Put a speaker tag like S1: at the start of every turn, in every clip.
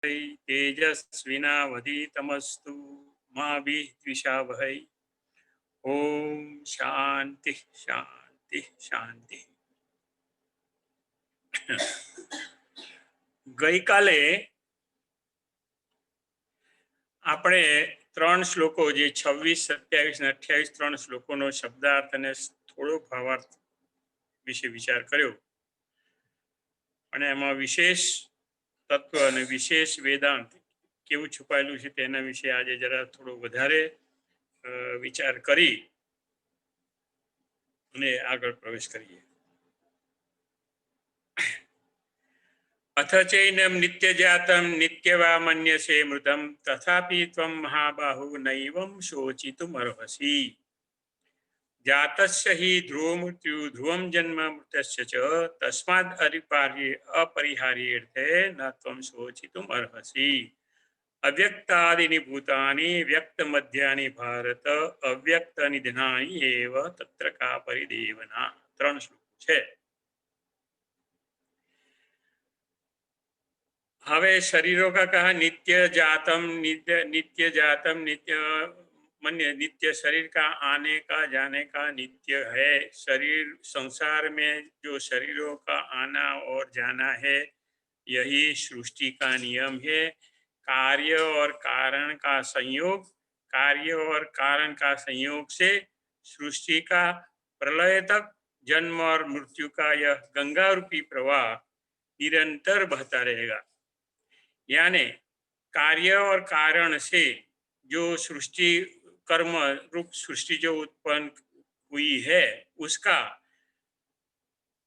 S1: तेजस्विनावधीतमस्तु मा विद्विषावहै। ओम शांति शांति शांति। गई काले આપણે ત્રણ શ્લોકો જે 26, 27 ને 28 ત્રણ શ્લોકોનો શબ્દાર્થ અને થોડો ભાવાર્થ વિશે વિચાર કર્યો અને એમાં વિશેષ તત્વ અને વિશેષ વેદાંત કેવું છુપાયેલું છે તેના વિશે આજે જરા થોડો વધારે વિચાર કરી અને આગળ પ્રવેશ કરીએ। अथ चैनम नित्य जातम नित्यवा मन्यसे मृतम तथापि त्वं महाबाहु नैवं शोचितुमर्हसि। जातस्य हि ध्रुव मृत्यु ध्रुवं जन्म मृतस्य च तस्माद् अपरिहार्येऽर्थे न त्वं शोचितुमर्हसि। अव्यक्तादीनि भूतानि व्यक्तमध्यानि भारत अव्यक्तनिधनानि एव तत्र का परिदेवना। त्रण श्लोक छे। हवे शरीरों का कहा नित्य जातम नित्य मन्य नित्य शरीर का आने का जाने का नित्य है। शरीर संसार में जो शरीरों का आना और जाना है यही सृष्टि का नियम है। कार्य और कारण का संयोग, कार्य और कारण का संयोग से सृष्टि का प्रलय तक जन्म और मृत्यु का यह गंगा रूपी प्रवाह निरंतर बहता रहेगा। यानी कार्य और कारण से जो सृष्टि कर्म रूप सृष्टि जो उत्पन्न हुई है उसका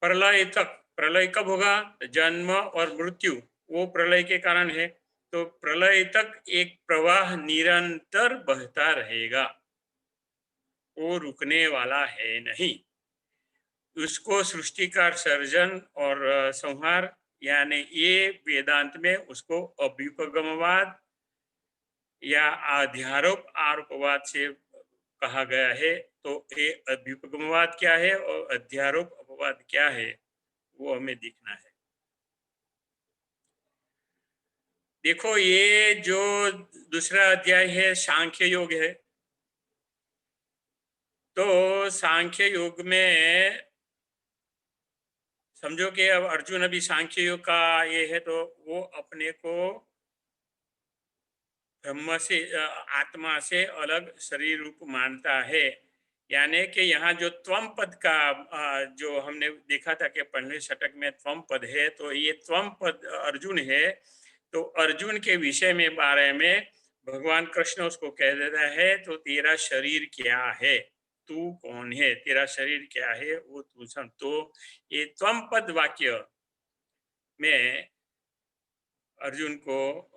S1: प्रलय तक, प्रलय कब होगा? जन्म और मृत्यु वो प्रलय के कारण है, तो प्रलय तक एक प्रवाह निरंतर बहता रहेगा, वो रुकने वाला है नहीं। उसको सृष्टि का सर्जन और संहार यानी ये वेदांत में उसको अभ्युपगमवाद या अध्यारोप आरोपवाद से कहा गया है। तो ये अभ्युपगमवाद क्या है और अध्यारोप अपवाद क्या है वो हमें देखना है। देखो ये जो दूसरा अध्याय है सांख्य योग है, तो सांख्य योग में समझो कि अब अर्जुन अभी सांख्य योग का ये है, तो वो अपने को ब्रह्म से आत्मा से अलग शरीर रूप मानता है। यानी कि यहाँ जो त्वम पद का जो हमने देखा था कि पहले षटक में त्वम पद है, तो ये त्वम पद अर्जुन है। तो अर्जुन के विषय में बारे में भगवान कृष्ण उसको कह देता है, तो तेरा शरीर क्या है, तू कौन है, तेरा शरीर क्या है वो तू समझ। तो ये त्वम पद वाक्य में अर्जुन को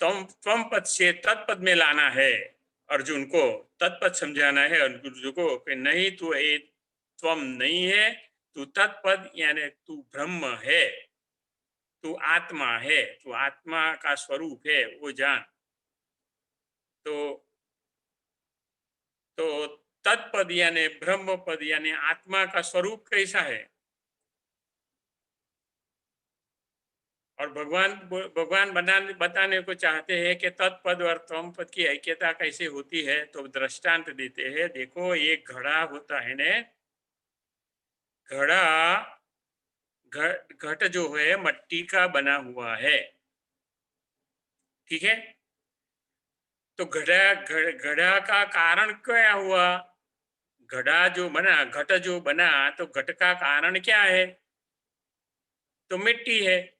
S1: त्वम पद से तत्पद में लाना है। अर्जुन को तत्पद समझाना है अर्जुन को कि नहीं, तू ये त्वम नहीं है, तू तत्पद यानी तू ब्रह्म है, तू आत्मा है, तू आत्मा का स्वरूप है वो जान। तो तत्पद यानी ब्रह्म पद यानी आत्मा का स्वरूप कैसा है, और भगवान बताने को चाहते हैं कि तत्पद और त्वम पद की ऐक्यता कैसे होती है। तो दृष्टांत देते हैं। देखो एक घड़ा होता है ने, घड़ा घट जो है मट्टी का बना हुआ है, ठीक है। तो घड़ा का कारण क्या हुआ? घड़ा जो बना, घट जो बना, तो घट का कारण क्या है? तो मिट्टी है।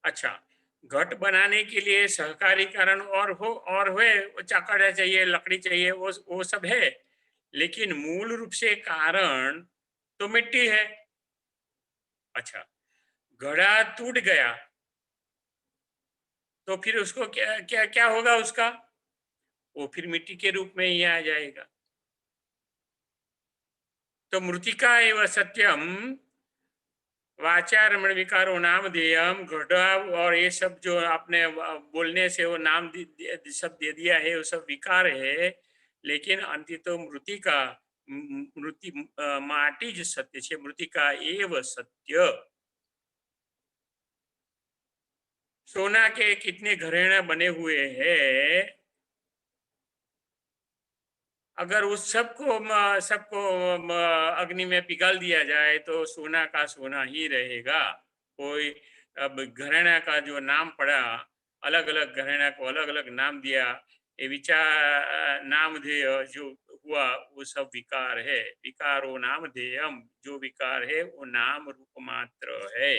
S1: अच्छा, घट बनाने के लिए सहकारी कारण और हो और हुए, चाकड़ा चाहिए, लकड़ी चाहिए, वो सब है, लेकिन मूल रूप से कारण तो मिट्टी है। अच्छा, घड़ा टूट गया तो फिर उसको क्या क्या क्या होगा उसका? वो फिर मिट्टी के रूप में ही आ जाएगा। तो मृतिका एवं सत्यम वाचारमण विकारो नाम देयम, घटा और ये सब जो आपने बोलने से वो नाम सब दे दिया है, वो सब विकार है। लेकिन अंतितो मृतिका मृति माटी जो सत्य है, मृतिका एव सत्य। सोना के कितने घरेणा बने हुए हैं, अगर उस सबको अग्नि में पिघाल दिया जाए तो सोना का सोना ही रहेगा। कोई अब घराना का जो नाम पड़ा, अलग अलग घराना को अलग अलग नाम दिया, ये विचार नामधेय जो हुआ वो सब विकार है। विकारो नामधेयम, जो विकार है वो नाम रूप मात्र है।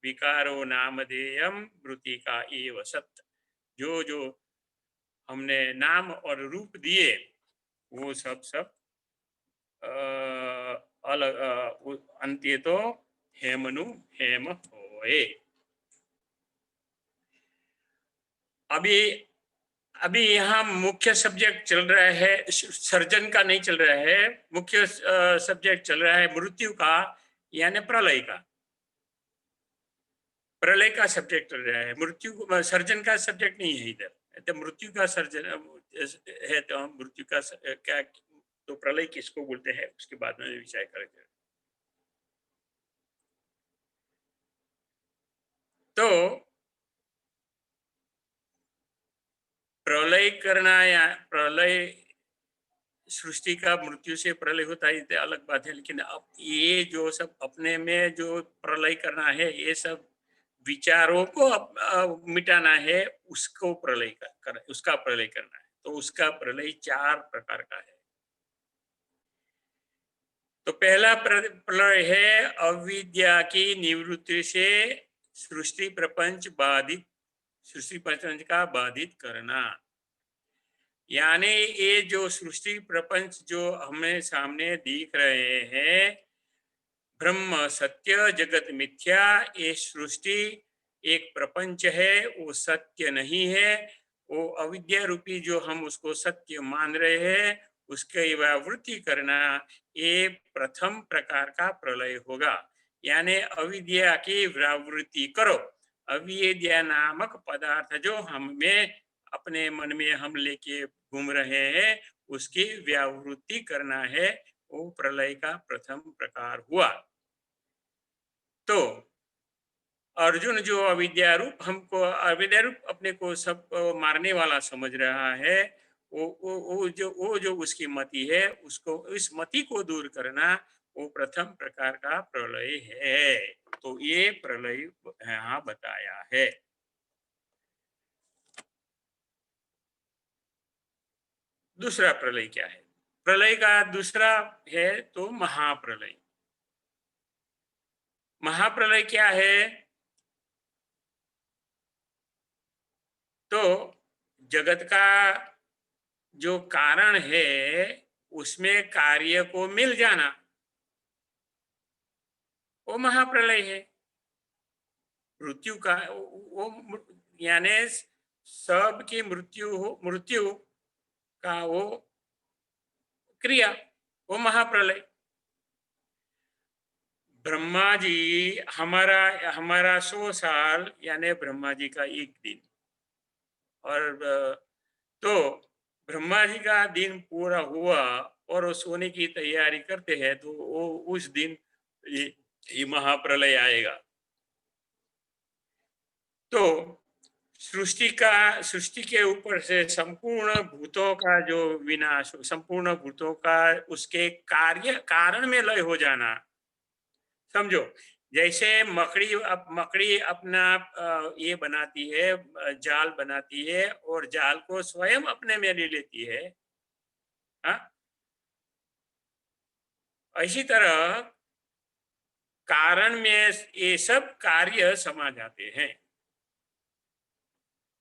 S1: विकारो नामधेयम वृत्ति का एव सत्य। जो जो हमने नाम और रूप दिए वो सब सब अ, अलग अंत्य तो हेमनु हेम होए। अभी अभी यहाँ मुख्य सब्जेक्ट चल रहा है, सर्जन का नहीं चल रहा है, मुख्य सब्जेक्ट चल रहा है मृत्यु का, यानी प्रलय का। प्रलय का सब्जेक्ट चल रहा है, सर्जन का सब्जेक्ट नहीं है इधर। तो मृत्यु का सर्जन है, तो हम मृत्यु का क्या, तो प्रलय किसको बोलते हैं उसके बाद में विचार करेंगे। तो प्रलय करना या प्रलय, सृष्टि का मृत्यु से प्रलय होता है ये अलग बात है, लेकिन अब ये जो सब अपने में जो प्रलय करना है, ये सब विचारों को मिटाना है, उसको उसका प्रलय करना है। तो उसका प्रलय चार प्रकार का है। तो पहला प्रलय है अविद्या की निवृत्ति से सृष्टि प्रपंच बाधित, सृष्टि प्रपंच का बाधित करना। यानी ये जो सृष्टि प्रपंच जो हमें सामने दिख रहे हैं, ब्रह्म सत्य जगत मिथ्या, ये सृष्टि एक प्रपंच है, वो सत्य नहीं है। वो अविद्या रूपी जो हम उसको सत्य मान रहे हैं, उसके व्यावृत्ति करना, ये प्रथम प्रकार का प्रलय होगा। यानी अविद्या की व्यावृत्ति करो। अविद्या नामक पदार्थ जो हमें अपने मन में हम लेके घूम रहे हैं, उसकी व्यावृत्ति करना है, वो प्रलय का प्रथम प्रकार हुआ। तो अर्जुन जो अविद्या रूप हमको, अविद्या रूप अपने को सब मारने वाला समझ रहा है, वो जो उसकी मति है, उसको इस मति को दूर करना, वो प्रथम प्रकार का प्रलय है। तो ये प्रलय यहाँ बताया है। दूसरा प्रलय क्या है? प्रलय का दूसरा है तो महाप्रलय। महाप्रलय क्या है? तो जगत का जो कारण है, उसमें कार्य को मिल जाना, वो महाप्रलय है। मृत्यु का यानी सबकी मृत्यु का वो क्रिया, वो महाप्रलय। ब्रह्मा जी, हमारा हमारा 100 साल यानी ब्रह्मा जी का एक दिन। और तो ब्रह्मा जी का दिन पूरा हुआ और वो सोने की तैयारी करते हैं, तो वो उस दिन ये, ये महाप्रलय आएगा। तो सृष्टि के ऊपर से संपूर्ण भूतों का जो विनाश, संपूर्ण भूतों का उसके कार्य कारण में लय हो जाना। समझो, जैसे मकड़ी अपना ये बनाती है, जाल बनाती है और जाल को स्वयं अपने में ले लेती है। हाँ, इसी तरह कारण में ये सब कार्य समा जाते हैं।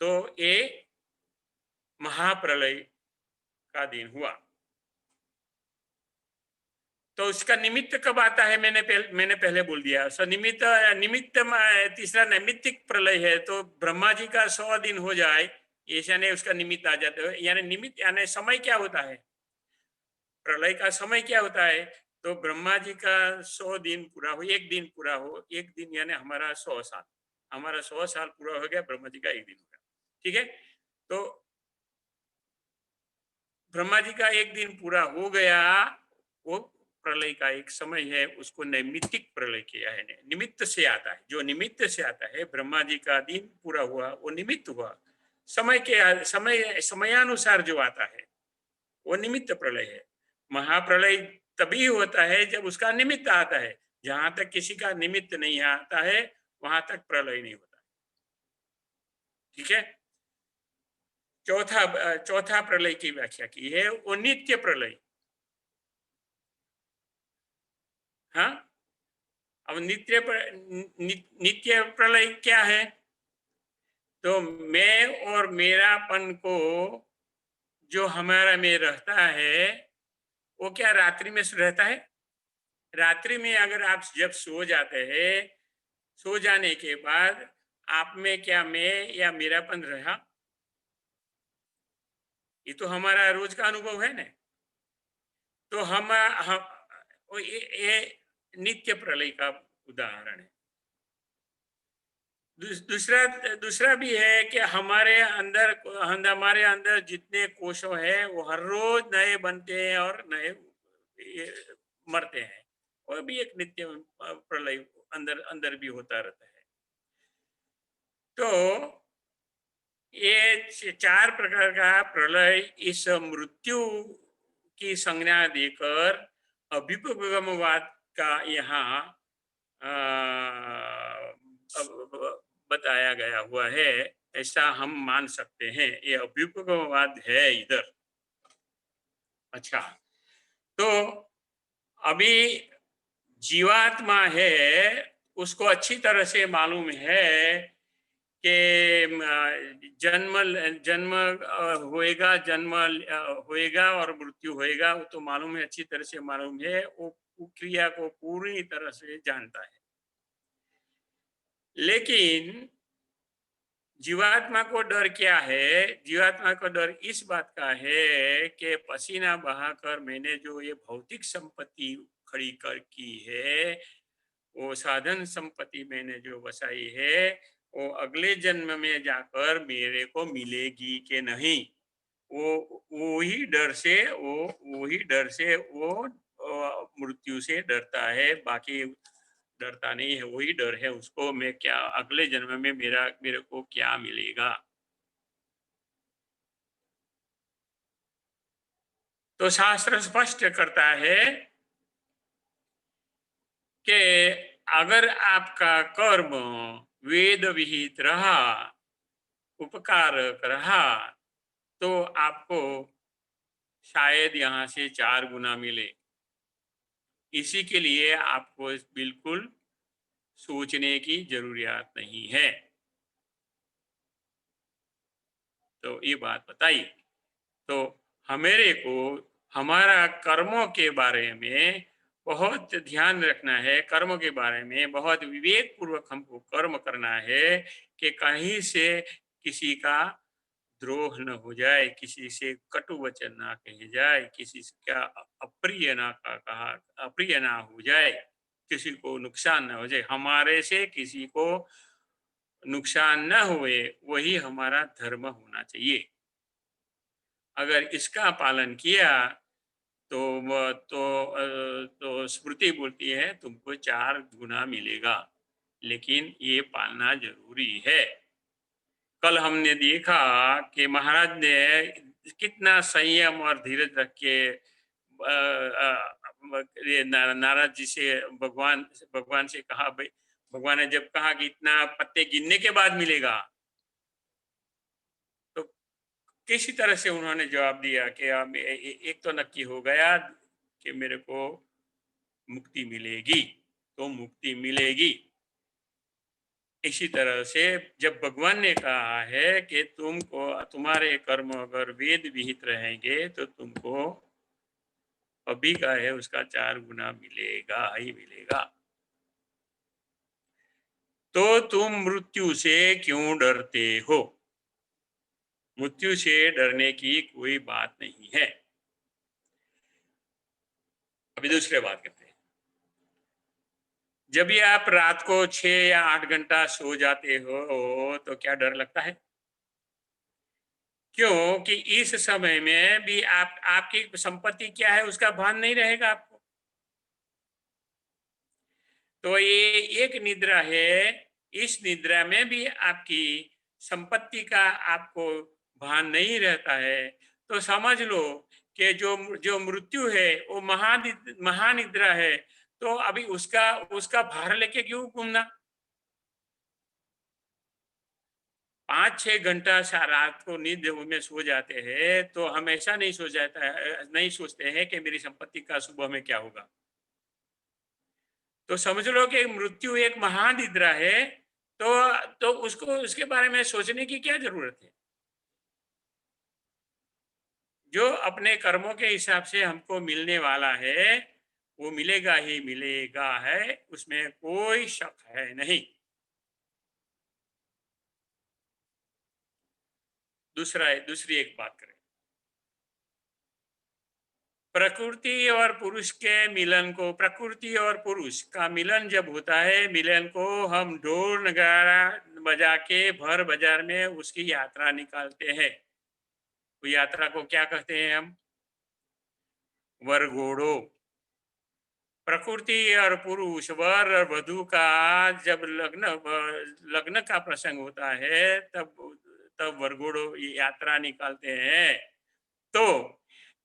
S1: तो ये महाप्रलय का दिन हुआ। तो उसका निमित्त कब आता है? मैंने पहले बोल दिया। सो निमित्त निमित्त तीसरा नैमित्तिक प्रलय है। तो ब्रह्मा जी का 100 दिन हो जाए, ऐसा नहीं उसका निमित्त आ जाता है। यानी निमित्त यानी समय क्या होता है, प्रलय का समय क्या होता है? तो ब्रह्मा जी का 100 दिन पूरा हो, एक दिन पूरा हो, एक दिन यानी हमारा 100 साल, हमारा 100 साल पूरा हो गया, ब्रह्मा जी का एक दिन हो गया। ठीक है। तो ब्रह्मा जी का एक दिन पूरा हो गया, वो प्रलय का एक समय है, उसको नैमित्तिक प्रलय किया है। निमित्त से आता है, जो निमित्त से आता है, ब्रह्मा जी का दिन पूरा हुआ वो निमित्त हुआ। समयानुसार जो आता है वो निमित्त प्रलय है। महाप्रलय तभी होता है जब उसका निमित्त आता है। जहां तक किसी का निमित्त नहीं आता है वहां तक प्रलय नहीं होता। ठीक है। चौथा प्रलय की व्याख्या की है वो नित्य प्रलय। हाँ, अब नित्य प्रलय क्या है? तो मैं और मेरापन को जो हमारा में रहता है वो क्या रात्रि में रहता है? रात्रि में अगर आप जब सो जाते हैं, सो जाने के बाद आप में क्या मैं या मेरापन रहा? ये तो हमारा रोज का अनुभव है ना। तो हम ये नित्य प्रलय का उदाहरण है। दूसरा दूसरा भी है कि हमारे अंदर जितने कोशों हैं वो हर रोज नए बनते हैं और नए ये मरते हैं। वो भी एक नित्य प्रलय अंदर अंदर भी होता रहता है। तो ये चार प्रकार का प्रलय इस मृत्यु की संज्ञा देकर अभ्युपगमवाद का यहाँ अ, बताया गया हुआ है। ऐसा हम मान सकते हैं, ये अभ्युपगमवाद है इधर। अच्छा, तो अभी जीवात्मा है, उसको अच्छी तरह से मालूम है कि जन्म जन्म होएगा, होएगा और मृत्यु होएगा, वो तो मालूम है, अच्छी तरह से मालूम है। वो क्रिया को पूरी तरह से जानता है। लेकिन जीवात्मा को डर क्या है? जीवात्मा को डर इस बात का है कि पसीना बहाकर मैंने जो ये भौतिक संपत्ति खड़ी कर की है, वो साधन संपत्ति मैंने जो बसाई है, वो अगले जन्म में जाकर मेरे को मिलेगी कि नहीं। वो ही डर से वो मृत्यु से डरता है। बाकी डरता नहीं है, वही डर है उसको, मैं क्या अगले जन्म में मेरे को क्या मिलेगा। तो शास्त्र स्पष्ट करता है कि अगर आपका कर्म वेद विहित रहा, उपकारक रहा, तो आपको शायद यहाँ से 4 गुना मिले। इसी के लिए आपको बिल्कुल सोचने की जरूरियात नहीं है। तो ये बात बताई। तो हमेरे को हमारा कर्मों के बारे में बहुत ध्यान रखना है। कर्म के बारे में बहुत विवेक पूर्वक हमको कर्म करना है कि कहीं से किसी का द्रोह न हो जाए, किसी से कटु वचन ना कहे जाए, किसी से क्या अप्रिय ना कहा अप्रिय ना हो जाए, किसी को नुकसान ना हो जाए। हमारे से किसी को नुकसान न हुए, वही हमारा धर्म होना चाहिए। अगर इसका पालन किया तो तो स्मृति बोलती है तुमको 4 गुना मिलेगा। लेकिन ये पालना जरूरी है। कल हमने देखा कि महाराज ने कितना संयम और धीरज रख के ये नारद जी से भगवान से कहा भाई। भगवान ने जब कहा कि इतना पत्ते गिनने के बाद मिलेगा, तो किसी तरह से उन्होंने जवाब दिया कि एक तो नक्की हो गया कि मेरे को मुक्ति मिलेगी, तो मुक्ति मिलेगी। इसी तरह से जब भगवान ने कहा है कि तुमको तुम्हारे कर्म अगर वेद विहित रहेंगे तो तुमको अभी का है उसका 4 गुना मिलेगा ही मिलेगा। तो तुम मृत्यु से क्यों डरते हो? मृत्यु से डरने की कोई बात नहीं है। अभी दूसरे बात करते हैं। जब भी आप रात को 6 या 8 घंटा सो जाते हो तो क्या डर लगता है? क्यों कि इस समय में भी आपकी संपत्ति क्या है उसका भान नहीं रहेगा आपको। तो ये एक निद्रा है, इस निद्रा में भी आपकी संपत्ति का आपको भान नहीं रहता है, तो समझ लो कि जो जो मृत्यु है वो महानिद्रा है। तो अभी उसका उसका भार लेके क्यों घूमना? 5-6 घंटा रात को नींद में सो जाते हैं तो हमेशा नहीं सो जाता है, नहीं सोचते हैं कि मेरी संपत्ति का सुबह में क्या होगा। तो समझ लो कि मृत्यु एक महानिद्रा है। तो उसको उसके बारे में सोचने की क्या जरूरत है? जो अपने कर्मों के हिसाब से हमको मिलने वाला है वो मिलेगा ही मिलेगा है, उसमें कोई शक है नहीं। दूसरी एक बात करें, प्रकृति और पुरुष का मिलन जब होता है, मिलन को हम ढोल नगारा बजा के भर बाजार में उसकी यात्रा निकालते हैं। वो यात्रा को क्या कहते हैं हम? वरघोड़ो। प्रकृति और पुरुष, वर और वधु का जब लग्न का प्रसंग होता है, तब तब वरघोड़ो ये यात्रा निकालते हैं। तो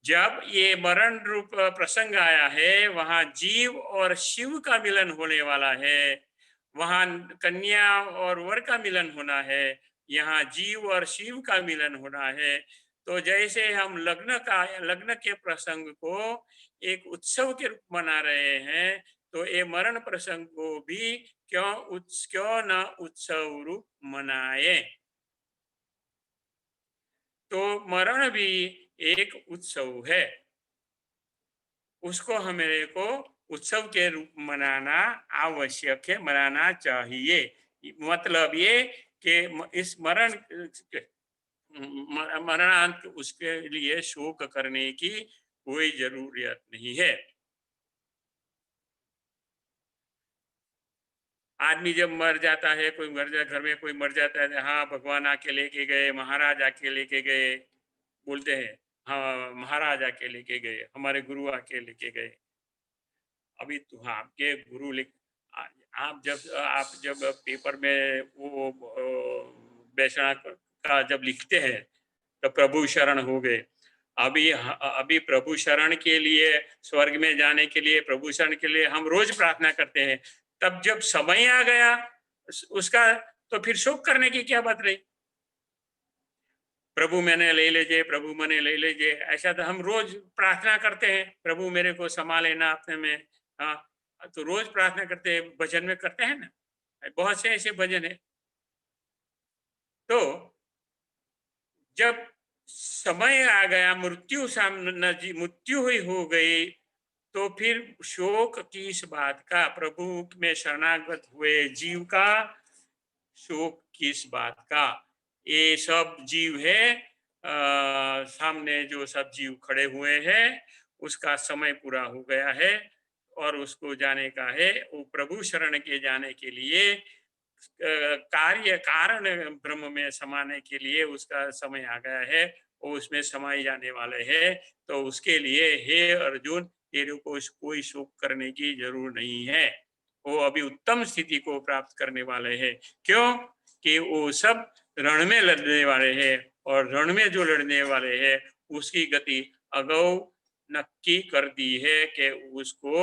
S1: जब ये मरण रूप प्रसंग आया है, वहां जीव और शिव का मिलन होने वाला है, वहां कन्या और वर का मिलन होना है, यहाँ जीव और शिव का मिलन होना है। तो जैसे हम लग्न के प्रसंग को एक उत्सव के रूप मना रहे हैं, तो ये मरण प्रसंग को भी क्यों न उत्सव रूप मनाए। तो मरण भी एक उत्सव है, उसको हमें को उत्सव के रूप मनाना आवश्यक है, मनाना चाहिए। मतलब ये कि इस मरणांत उसके लिए शोक करने की कोई जरूरत नहीं है। आदमी जब मर जाता है, कोई मर जाए, घर में कोई मर जाता है, हाँ भगवान आके लेके गए, महाराज आके लेके गए, बोलते हैं हाँ महाराज आके लेके गए, हमारे गुरु आके लेके गए। अभी तो हाँ, आपके गुरु लिख आ- आप जब पेपर में वो वैष्णव का जब लिखते हैं तो प्रभु शरण हो गए। अभी प्रभु शरण के लिए, स्वर्ग में जाने के लिए, प्रभु शरण के लिए हम रोज प्रार्थना करते हैं। तब जब समय आ गया उसका, तो फिर शोक करने की क्या बात रही? प्रभु मैंने ले लीजिए, प्रभु मैंने ले लीजिए, ऐसा तो हम रोज प्रार्थना करते हैं, प्रभु मेरे को समा लेना अपने में। हाँ, तो रोज प्रार्थना करते हैं, भजन में करते हैं ना, बहुत से ऐसे भजन है। तो जब समय आ गया, मृत्यु हुई हो गई, तो फिर शोक किस बात का? प्रभु में शरणागत हुए जीव का शोक किस बात का? ये सब जीव है, सामने जो सब जीव खड़े हुए हैं, उसका समय पूरा हो गया है और उसको जाने का है। वो प्रभु शरण के जाने के लिए, कार्य कारण ब्रह्म में समाने के लिए उसका समय आ गया है, वो उसमें समाये जाने वाले हैं। तो उसके लिए हे अर्जुन, तेरे को कोई शोक करने की जरूर नहीं है। वो अभी उत्तम स्थिति को प्राप्त करने वाले हैं। क्यों? कि वो सब रण में लड़ने वाले हैं, और रण में जो लड़ने वाले हैं उसकी गति अगौ नक्की कर दी है कि उसको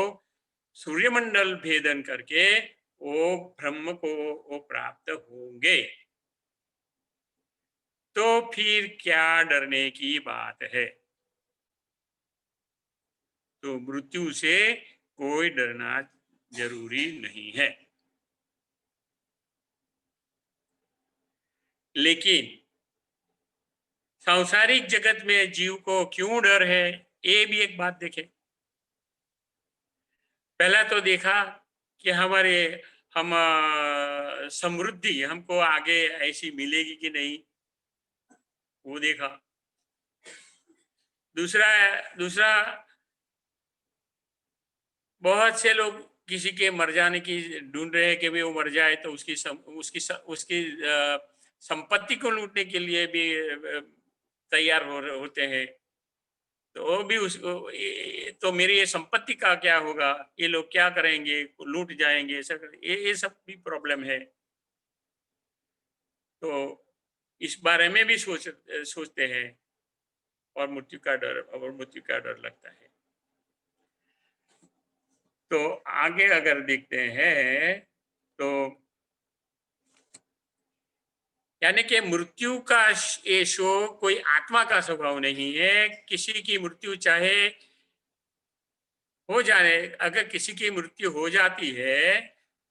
S1: सूर्यमंडल भेदन करके वो ब्रह्म को वो प्राप्त होंगे। तो फिर क्या डरने की बात है? तो मृत्यु से कोई डरना जरूरी नहीं है। लेकिन सांसारिक जगत में जीव को क्यों डर है, ये भी एक बात देखें। पहला तो देखा कि हम समृद्धि हमको आगे ऐसी मिलेगी कि नहीं, वो देखा। दूसरा दूसरा बहुत से लोग किसी के मर जाने की ढूंढ रहे हैं कि भाई वो मर जाए तो उसकी संपत्ति को लूटने के लिए भी तैयार होते हैं। तो वो भी तो मेरी ये संपत्ति का क्या होगा, ये लोग क्या करेंगे, लूट जाएंगे, ऐसा ये सब भी प्रॉब्लम है। तो इस बारे में भी सोचते हैं, और मृत्यु का डर लगता है। तो आगे अगर देखते हैं, तो यानी कि मृत्यु का ये शोक कोई आत्मा का स्वभाव नहीं है। किसी की मृत्यु चाहे हो जाए, अगर किसी की मृत्यु हो जाती है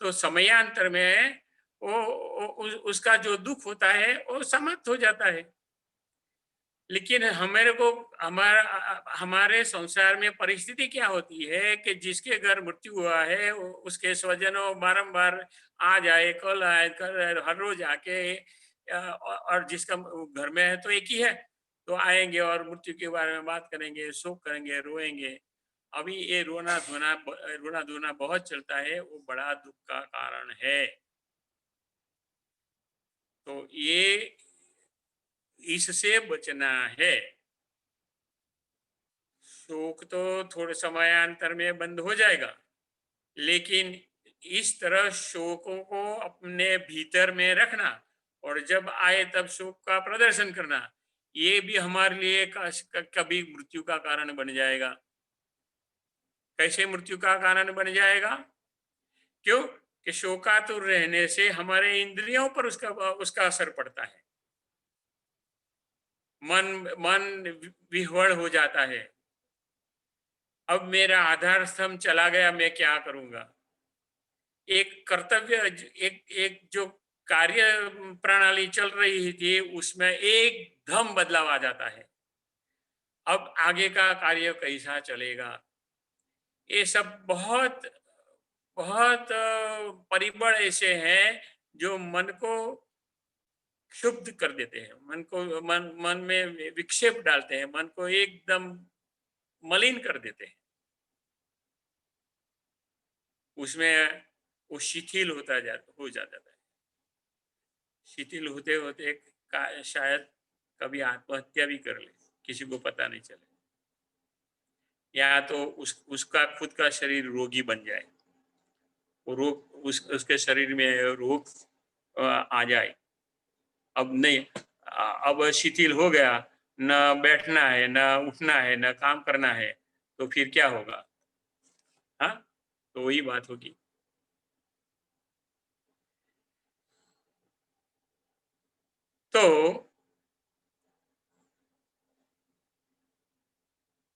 S1: तो समयांतर में उसका जो दुख होता है वो समाप्त हो जाता है। लेकिन हमारे को हमारे संसार में परिस्थिति क्या होती है कि जिसके घर मृत्यु हुआ है उसके स्वजनों बारंबार आ जाए, कल आए, कल हर रोज आके और जिसका घर में है तो एक ही है, तो आएंगे और मृत्यु के बारे में बात करेंगे, शोक करेंगे, रोएंगे। अभी ये रोना धोना बहुत चलता है, वो बड़ा दुख का कारण है। तो ये इससे बचना है। शोक तो थोड़े समयांतर में बंद हो जाएगा, लेकिन इस तरह शोकों को अपने भीतर में रखना और जब आए तब शोक का प्रदर्शन करना, ये भी हमारे लिए कभी मृत्यु का कारण बन जाएगा। कैसे मृत्यु का कारण बन जाएगा? क्यों? कि शोकातुर रहने से हमारे इंद्रियों पर उसका उसका असर पड़ता है। मन मन विह्वल हो जाता है। अब मेरा आधार स्तंभ चला गया, मैं क्या करूंगा? एक कर्तव्य, एक एक जो कार्य प्रणाली चल रही थी उसमें एकदम बदलाव आ जाता है। अब आगे का कार्य कैसा चलेगा? ये सब बहुत बहुत परिबळ ऐसे हैं जो मन को क्षुब्ध कर देते हैं, मन को मन में विक्षेप डालते हैं, मन को एकदम मलिन कर देते हैं। उसमें वो शिथिल हो जाता है। शिथिल होते होते शायद कभी आत्महत्या भी कर ले, किसी को पता नहीं चले, या तो उसका खुद का शरीर रोगी बन जाए, वो रोग उसके शरीर में रोग आ जाए। अब नहीं, अब शिथिल हो गया, न बैठना है, न उठना है, न काम करना है, तो फिर क्या होगा? हाँ, तो वही बात होगी। तो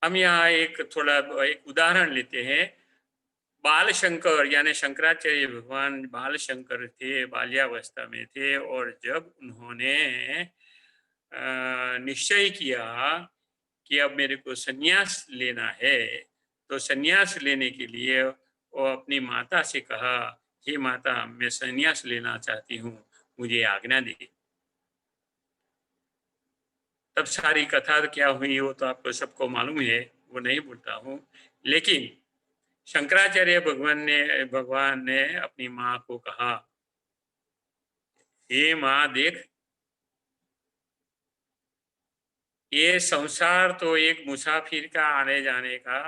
S1: हम यहाँ एक उदाहरण लेते हैं। बाल शंकर यानी शंकराचार्य भगवान बाल शंकर थे, बाल्यावस्था में थे, और जब उन्होंने निश्चय किया कि अब मेरे को संन्यास लेना है, तो संन्यास लेने के लिए वो अपनी माता से कहा, हे माता, मैं संन्यास लेना चाहती हूँ, मुझे आज्ञा दे। तब सारी कथा क्या हुई वो तो आपको सबको मालूम है, वो नहीं बोलता हूँ। लेकिन शंकराचार्य भगवान ने अपनी माँ को कहा, हे माँ देख, ये संसार तो एक मुसाफिर का आने जाने का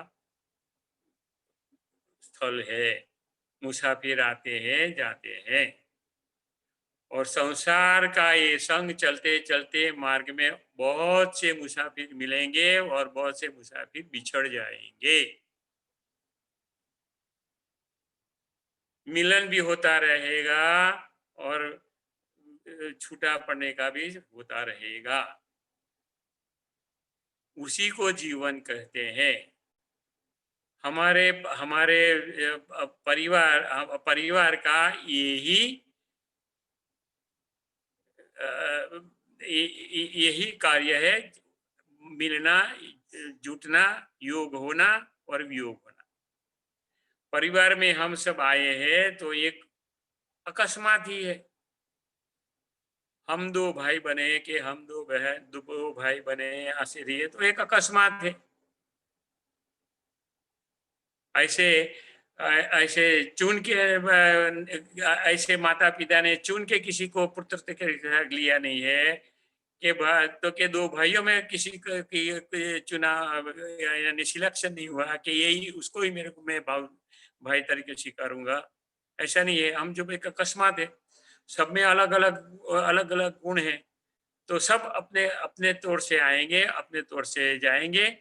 S1: स्थल है। मुसाफिर आते हैं, जाते हैं, और संसार का ये संग चलते चलते मार्ग में बहुत से मुसाफिर मिलेंगे और बहुत से मुसाफिर बिछड़ जाएंगे। मिलन भी होता रहेगा और छूटा पड़ने का भी होता रहेगा। उसी को जीवन कहते हैं। हमारे हमारे परिवार का यही यही कार्य है, मिलना, जुटना, योग होना और वियोग होना। परिवार में हम सब आए हैं तो एक अकस्मात ही है। हम दो भाई बने कि हम दो भाई बने, ऐसे रहिए तो एक अकस्मात है। ऐसे ऐसे चुन के ऐसे माता पिता ने चुन के किसी को पुत्र के लिया नहीं है के बाद तो के दो भाइयों में किसी की चुनाव यानी सिलेक्शन नहीं हुआ कि यही उसको ही मेरे को मैं भाई तरीके से करूंगा। ऐसा नहीं है, हम जो एक अकस्मात है, सब में अलग अलग अलग गुण है। तो सब अपने अपने तौर से आएंगे, अपने तौर से जाएंगे।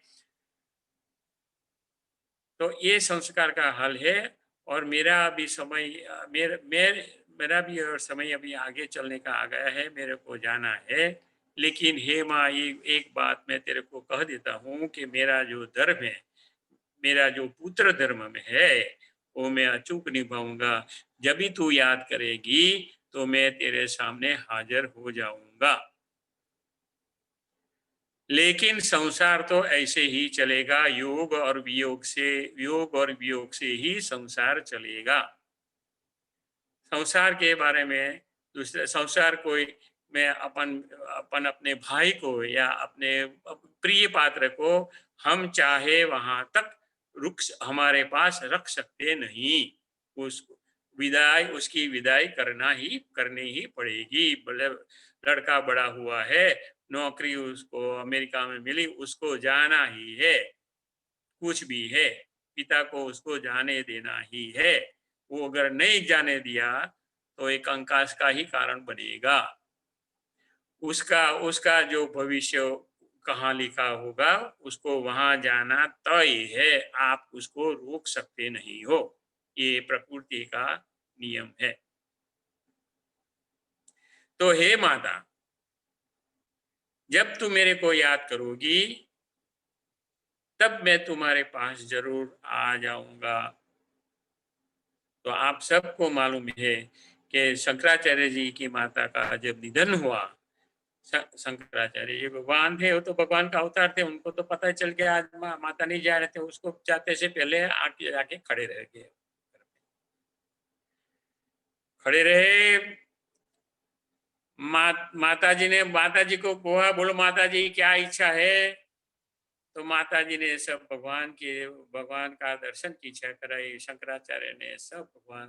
S1: तो ये संस्कार का हल है। और मेरा अभी समय मेरा भी और समय अभी आगे चलने का आ गया है, मेरे को जाना है। लेकिन हे माँ, ये एक बात मैं तेरे को कह देता हूँ कि मेरा जो धर्म है, मेरा जो पुत्र धर्म में है, वो मैं अचूक निभाऊंगा। जब भी तू याद करेगी तो मैं तेरे सामने हाजिर हो जाऊंगा। लेकिन संसार तो ऐसे ही चलेगा, योग और वियोग से ही संसार चलेगा। संसार के बारे में दूसरे संसार कोई, मैं अपन अपन अपने भाई को या अपने प्रिय पात्र को हम चाहे वहां तक रुक हमारे पास रख सकते नहीं। उस उसकी विदाई करनी ही पड़ेगी। बोले लड़का बड़ा हुआ है, नौकरी उसको अमेरिका में मिली, उसको जाना ही है। कुछ भी है, पिता को उसको जाने देना ही है। वो अगर नहीं जाने दिया तो एक कंकास का ही कारण बनेगा। उसका उसका जो भविष्य कहाँ लिखा होगा, उसको वहां जाना तय है। आप उसको रोक सकते नहीं हो, ये प्रकृति का नियम है। तो हे माता, जब तू मेरे को याद करोगी तब मैं तुम्हारे पास जरूर आ जाऊंगा। तो आप सबको मालूम है कि शंकराचार्य जी की माता का जब निधन हुआ, शंकराचार्य जी भगवान थे, वो तो भगवान का अवतार थे, उनको तो पता चल गया आज माता नहीं जा रहे थे, उसको जाते से पहले आके आके खड़े रह गए। खड़े रहे। माता जी ने माता जी को कहा, बोलो माता जी क्या इच्छा है। तो माता जी ने सब भगवान का दर्शन की इच्छा कराई। शंकराचार्य ने सब भगवान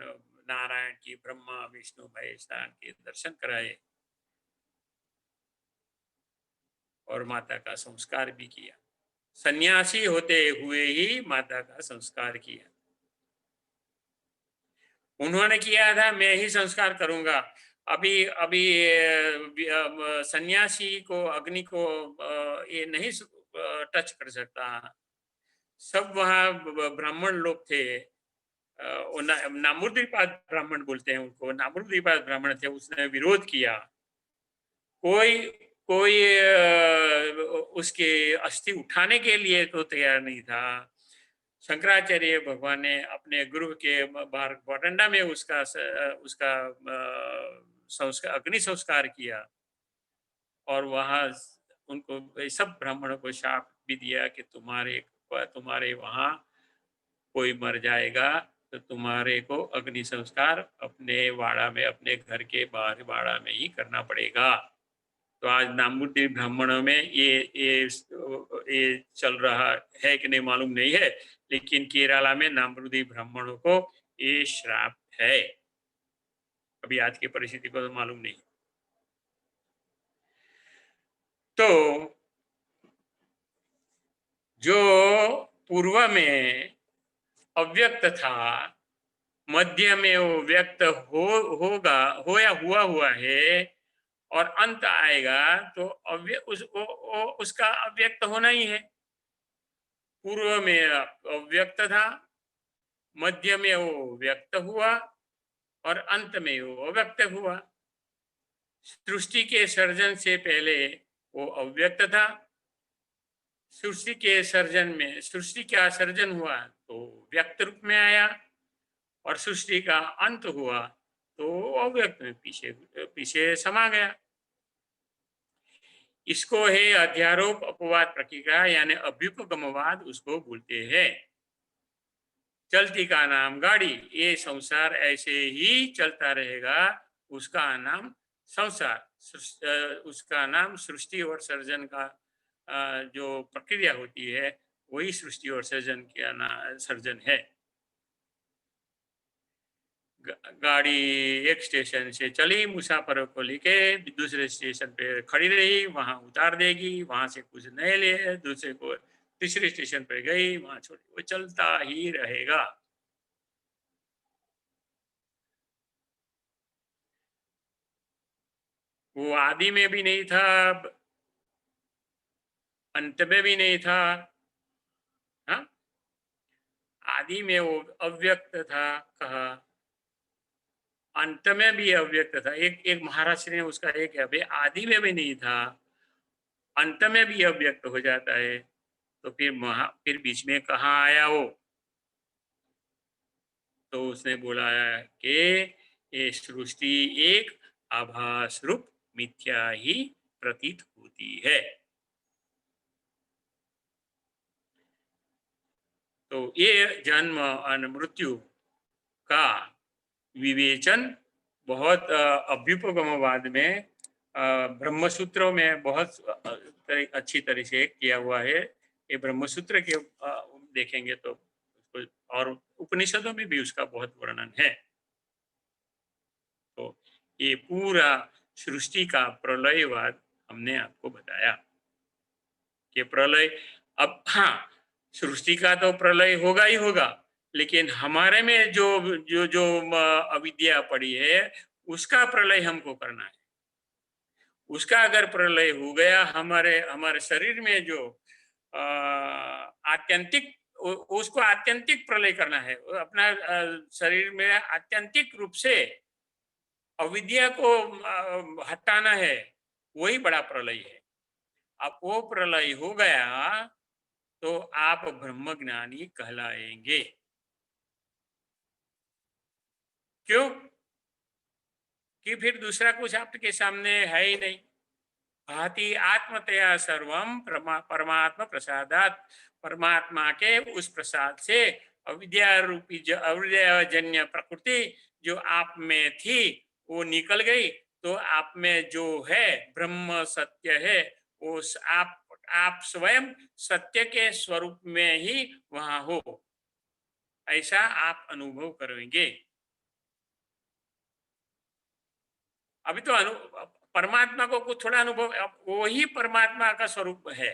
S1: नारायण की, ब्रह्मा विष्णु महेशान के दर्शन कराए और माता का संस्कार भी किया। सन्यासी होते हुए ही माता का संस्कार किया। उन्होंने किया था, मैं ही संस्कार करूंगा। अभी अभी सन्यासी को अग्नि को ये नहीं टच कर सकता। सब वहाँ ब्राह्मण लोग थे। वो नामुद्रिपाद ब्राह्मण बोलते हैं उनको, नामुद्रिपाद ब्राह्मण थे, उसने विरोध किया। कोई कोई उसके अस्थि उठाने के लिए तो तैयार नहीं था। शंकराचार्य भगवान ने अपने गुरु के बाहर बरंडा में उसका संस्कार, अग्नि संस्कार किया। और वहां उनको सब ब्राह्मणों को शाप भी दिया कि तुम्हारे वहां कोई मर जाएगा तो तुम्हारे को अग्नि संस्कार अपने वाड़ा में, अपने घर के बाहर वाड़ा में ही करना पड़ेगा। तो आज नामूर्ति ब्राह्मणों में ये चल रहा है कि नहीं मालूम नहीं है, लेकिन केरला में नामरूदी ब्राह्मणों को ये श्राप है। अभी आज की परिस्थिति को तो मालूम नहीं। तो जो पूर्व में अव्यक्त था, मध्य में वो व्यक्त होगा, हो या हुआ है, और अंत आएगा तो उसका अव्यक्त होना ही है। पूर्व में अव्यक्त था, मध्य में वो व्यक्त हुआ, और अंत में वो अव्यक्त हुआ। सृष्टि के सर्जन से पहले वो अव्यक्त था। सृष्टि का सर्जन हुआ तो व्यक्त रूप में आया, और सृष्टि का अंत हुआ तो अव्यक्त में पीछे पीछे समा गया। इसको है अध्यारोप अपवाद प्रक्रिया, यानी अभ्युपगमवाद उसको बोलते हैं। चलती का नाम गाड़ी, ये संसार ऐसे ही चलता रहेगा, उसका नाम संसार। उसका नाम सृष्टि और सर्जन का जो प्रक्रिया होती है, वही सृष्टि और सर्जन का सर्जन है। गाड़ी एक स्टेशन से चली, मुसाफिरों को लेके दूसरे स्टेशन पे खड़ी रही, वहां उतार देगी, वहां से कुछ नए ले, दूसरे को तीसरे स्टेशन पे गई, वहां छोड़ी, वो चलता ही रहेगा। वो आदि में भी नहीं था, अंत में भी नहीं था। हाँ, आदि में वो अव्यक्त था कहा, अंत में भी अव्यक्त था। एक एक महाराष्ट्र ने उसका एक है, भाई आदि में भी नहीं था, अंत में भी अव्यक्त हो जाता है, तो फिर बीच में कहाँ आया वो? तो उसने बोला है कि ये सृष्टि एक आभास रूप मिथ्या ही प्रतीत होती है। तो ये जन्म और मृत्यु का विवेचन बहुत अभ्युपगमवाद में, ब्रह्मसूत्रों में बहुत अच्छी तरह से किया हुआ है। ये ब्रह्मसूत्र के देखेंगे तो उसको, और उपनिषदों में भी उसका बहुत वर्णन है। तो ये पूरा सृष्टि का प्रलयवाद हमने आपको बताया कि प्रलय, अब हाँ, सृष्टि का तो प्रलय होगा ही होगा, लेकिन हमारे में जो जो जो अविद्या पड़ी है, उसका प्रलय हमको करना है। उसका अगर प्रलय हो गया, हमारे हमारे शरीर में जो आत्यंतिक, उसको आत्यंतिक प्रलय करना है, अपना शरीर में आत्यंतिक रूप से अविद्या को हटाना है, वही बड़ा प्रलय है। अब वो प्रलय हो गया तो आप ब्रह्मज्ञानी कहलाएंगे। क्यों? कि फिर दूसरा कुछ आपके सामने है ही नहीं। भाति आत्मतया सर्वम परमात्मा प्रसादात, परमात्मा के उस प्रसाद से अविद्या रूपी जो अविद्याजन्य प्रकृति जो आप में थी, वो निकल गई। तो आप में जो है ब्रह्म सत्य है, वो आप स्वयं सत्य के स्वरूप में ही वहां हो, ऐसा आप अनुभव करेंगे। अभी तो परमात्मा को कुछ थोड़ा अनुभव, वो ही परमात्मा का स्वरूप है,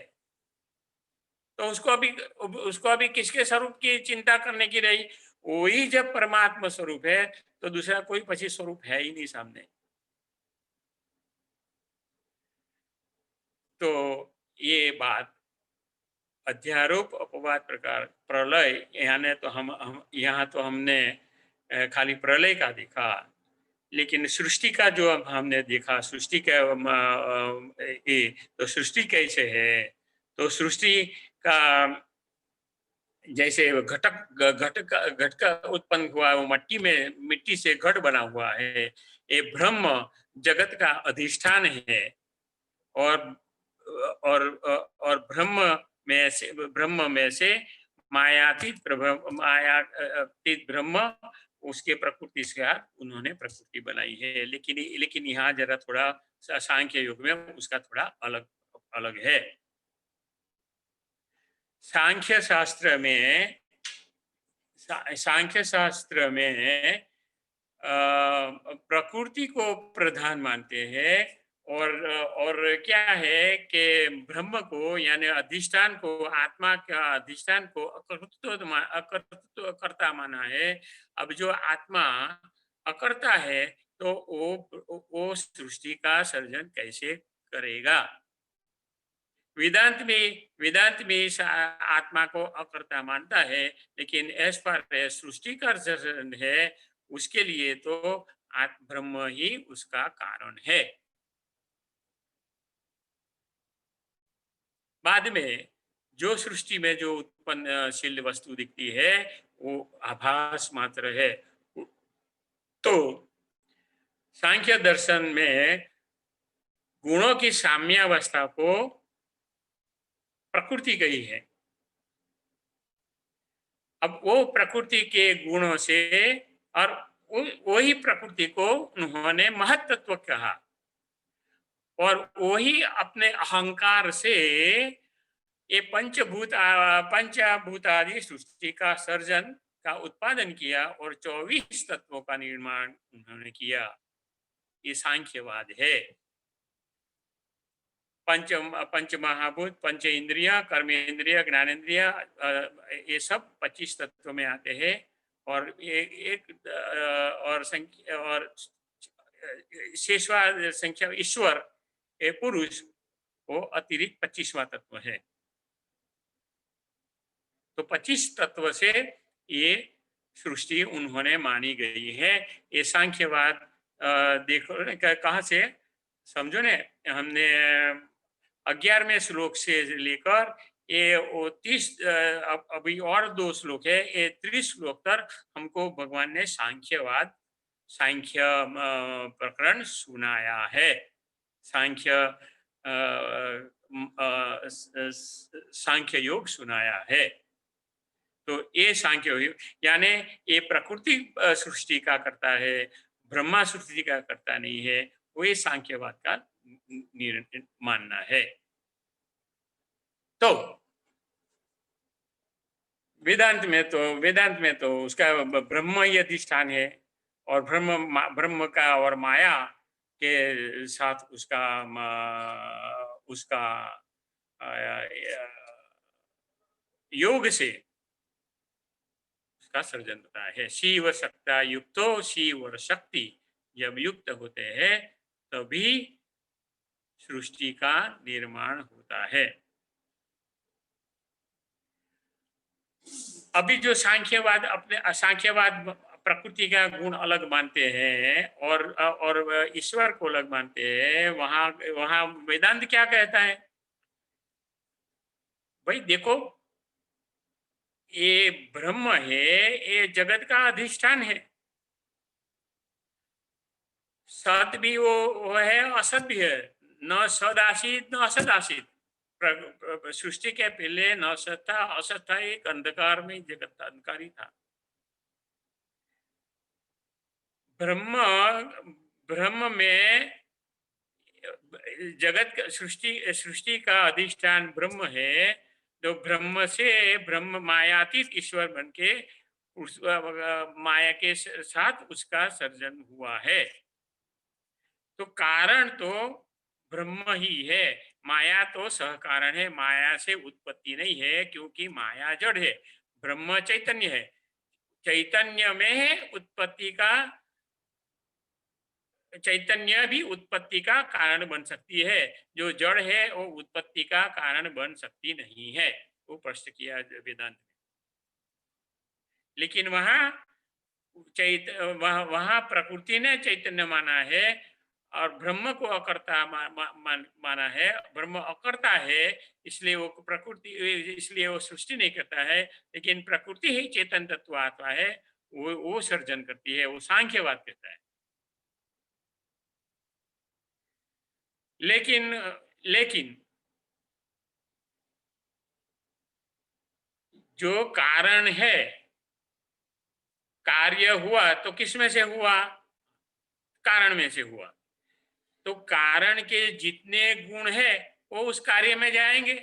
S1: तो उसको अभी किसके स्वरूप की चिंता करने की रही? वही जब परमात्मा स्वरूप है, तो दूसरा कोई पची स्वरूप है ही नहीं सामने। तो ये बात अध्यारोप अपवाद प्रकार प्रलय, यानी तो हम यहाँ तो हमने खाली प्रलय का देखा, लेकिन सृष्टि का जो अब हमने देखा, सृष्टि का ये तो सृष्टि कैसे है? तो सृष्टि का जैसे घट का उत्पन्न हुआ, वो मिट्टी से घट बना हुआ है। ये ब्रह्म जगत का अधिष्ठान है, और और ब्रह्म में से मायातीत मायातीत ब्रह्म, उसके प्रकृति से उन्होंने प्रकृति बनाई है। लेकिन यहाँ जरा थोड़ा सांख्य युग में उसका थोड़ा अलग अलग है। सांख्य शास्त्र में सांख्य शास्त्र में प्रकृति को प्रधान मानते हैं, और क्या है कि ब्रह्म को यानी अधिष्ठान को, आत्मा का अधिष्ठान को अकर्तृत्व कर्ता माना है। अब जो आत्मा अकर्ता है, तो वो सृष्टि का सर्जन कैसे करेगा? वेदांत में आत्मा को अकर्ता मानता है, लेकिन एज पर सृष्टि का सर्जन है, उसके लिए तो ब्रह्म ही उसका कारण है। बाद में जो सृष्टि में जो उत्पन्नशील वस्तु दिखती है, वो आभास मात्र है। तो सांख्य दर्शन में गुणों की साम्यावस्था को प्रकृति कही है। अब वो प्रकृति के गुणों से, और वही प्रकृति को उन्होंने महत्त्व कहा, और वही अपने अहंकार से ये पंचभूत आदि सृष्टि का सर्जन का उत्पादन किया और 24 तत्वों का निर्माण उन्होंने किया। ये सांख्यवाद है। पंच पंच महाभूत, पंच इंद्रिया, कर्मेंद्रिय, ज्ञानेंद्रिय, ये सब 25 तत्वों में आते हैं। और एक और संख्या और शेषवा संख्या ईश्वर, ये पुरुष, वो अतिरिक्त 25वां तत्व है। तो 25 तत्व से ये सृष्टि उन्होंने मानी गई है। ये सांख्यवाद देखो कहाँ से समझो ने, हमने 11वें श्लोक से लेकर ये वो 30 अभी और 2 श्लोक है, ये 30 श्लोक तक हमको भगवान ने सांख्य प्रकरण सुनाया है। सांख्य सांख्य योग सुनाया है। तो ये सांख्य योग यानी ये प्रकृति सृष्टि का करता है, ब्रह्मा सृष्टि का करता नहीं है, वो ये सांख्यवाद का मानना है। तो वेदांत में तो उसका ब्रह्म ही अधिष्ठान है, और ब्रह्म का और माया के साथ उसका उसका योग से उसका सर्जन होता है। शिव शक्ता युक्तो, शिव और शक्ति जब युक्त होते हैं तभी सृष्टि का निर्माण होता है। अभी जो सांख्यवाद प्रकृति का गुण अलग मानते हैं और ईश्वर को अलग मानते हैं, वहां वहां वेदांत क्या कहता है? भाई देखो, ये ब्रह्म है, ये जगत का अधिष्ठान है। सत भी वो है, असत भी है। न सद आसित न असत आसित। सृष्टि के पहले न सत था, असत था, एक अंधकार में जगत था, अंधकार ही था। ब्रह्म ब्रह्म में जगत सृष्टि का अधिष्ठान ब्रह्म है। तो ब्रह्म से ब्रह्म मायातीत ईश्वर बन के उस माया के साथ उसका सर्जन हुआ है। तो कारण तो ब्रह्म ही है, माया तो सहकारण है, माया से उत्पत्ति नहीं है, क्योंकि माया जड़ है, ब्रह्म चैतन्य है। चैतन्य में उत्पत्ति का, चैतन्य भी उत्पत्ति का कारण बन सकती है। जो जड़ है वो उत्पत्ति का कारण बन सकती नहीं है, वो प्रश्न किया वेदांत ने। लेकिन वहां प्रकृति ने चैतन्य माना है और ब्रह्म को अकर्ता माना है। ब्रह्म अकर्ता है, इसलिए वो प्रकृति, इसलिए वो सृष्टि नहीं करता है, लेकिन प्रकृति ही चेतन तत्व आता है, वो सर्जन करती है, वो सांख्यवाद कहता है। लेकिन लेकिन जो कारण है, कार्य हुआ तो किस में से हुआ? कारण में से हुआ। तो कारण के जितने गुण है वो उस कार्य में जाएंगे।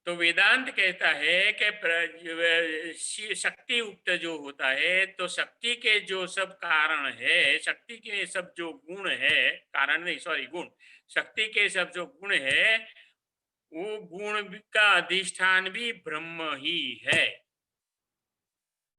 S1: तो वेदांत कहता है कि शक्ति युक्त जो होता है, तो शक्ति के जो सब कारण है, शक्ति के सब जो गुण है, कारण नहीं सॉरी गुण, शक्ति के सब जो गुण है, वो गुण का अधिष्ठान भी ब्रह्म ही है।